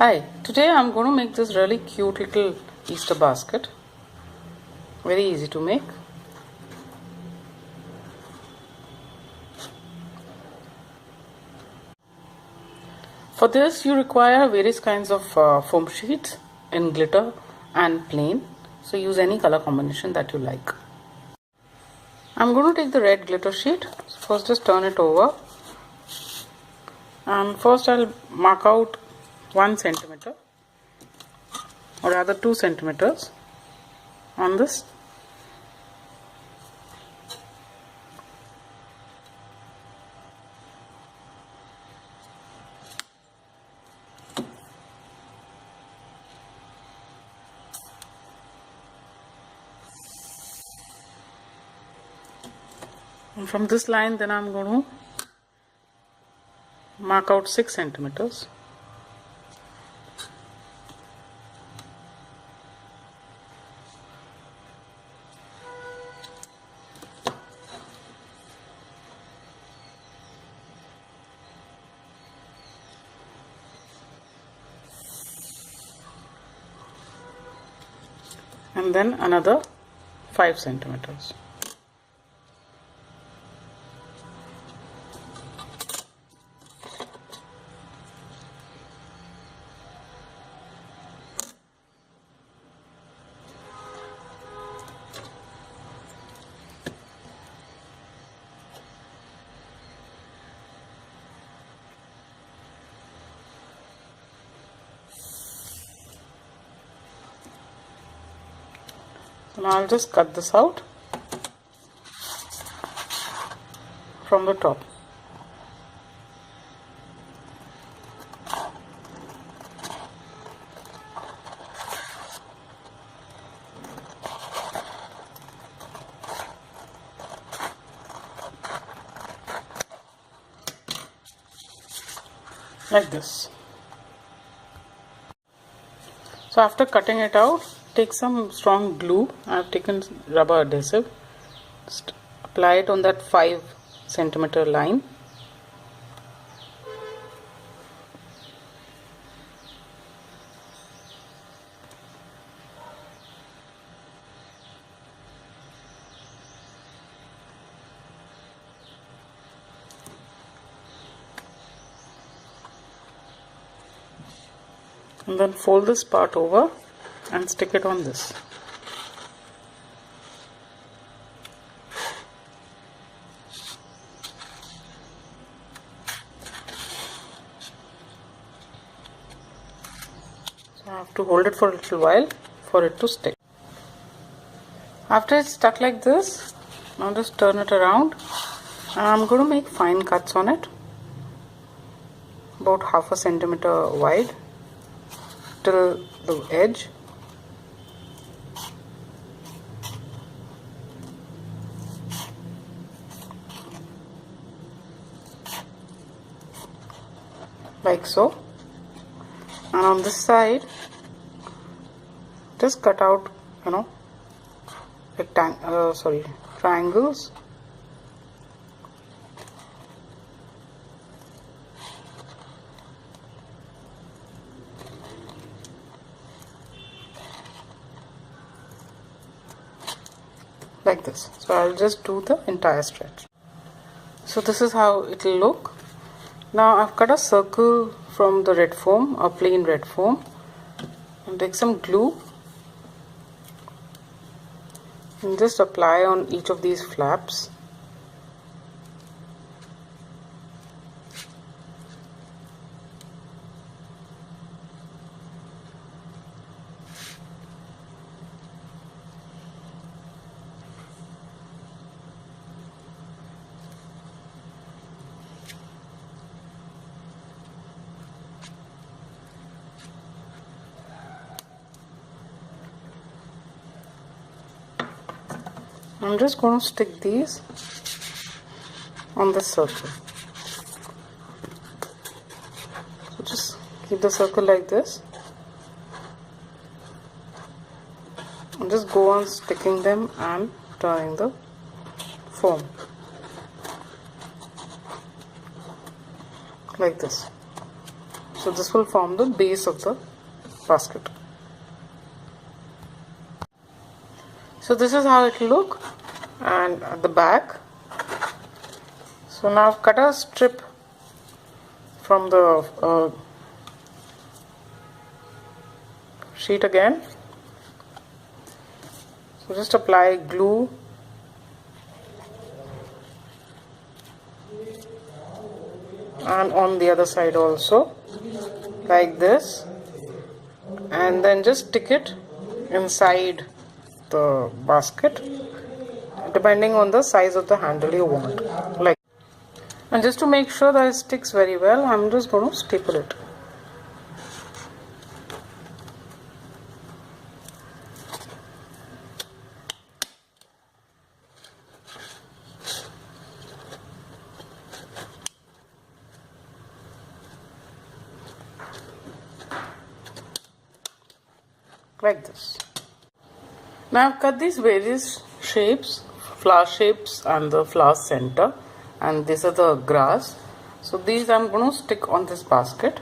Hi, today I'm going to make this really cute little Easter basket. Very easy to make. For this you require various kinds of foam sheets in glitter and plain. So use any color combination that you like. I'm going to take the red glitter sheet. First just turn it over. And first I'll mark out 1 centimeter, or rather 2 centimeters on this. And from this line then I'm going to mark out 6 centimeters. And then another 5 centimeters. Now I'll just cut this out from the top. Like this. So after cutting it out, take some strong glue. I have taken rubber adhesive. Just apply it on that 5 centimeter line. And then fold this part over and stick it on this. So I have to hold it for a little while for it to stick. After it's stuck like this, now just turn it around and I'm going to make fine cuts on it, about 1/2 centimeter wide till the edge. Like so. And on this side just cut out triangles. Like this. So I'll just do the entire stretch. So this is how it will look. Now I've cut a circle from the red foam, a plain red foam, and take some glue and just apply on each of these flaps. I'm just going to stick these on the circle. So just keep the circle like this and just go on sticking them and turning the foam like this. So this will form the base of the basket. So this is how it will look, and at the back. So now cut a strip from the sheet again. So just apply glue and on the other side also, like this, and then just stick it inside the basket depending on the size of the handle you want. Like, and just to make sure that it sticks very well, I'm just going to staple it. Like this. Now I've cut these various shapes, flower shapes and the flower center, and these are the grass. So these I'm going to stick on this basket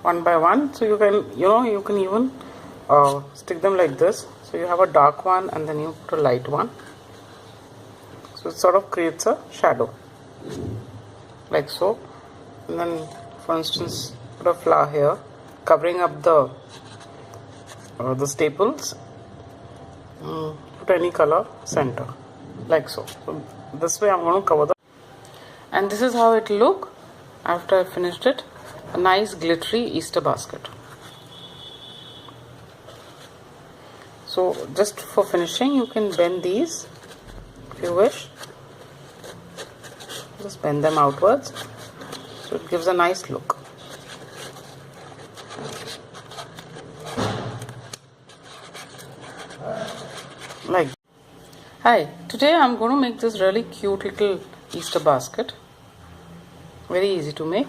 one by one. So you can even stick them like this. So you have a dark one and then you put a light one. So it sort of creates a shadow like so. And then for instance put a flower here covering up the staples. Put any color center like so. So this way I'm going to cover the, and this is how it will look after I finished it. A nice glittery Easter basket. So just for finishing, you can bend these if you wish. Just bend them outwards so it gives a nice look. Like, hi, today I'm going to make this really cute little Easter basket. Very easy to make.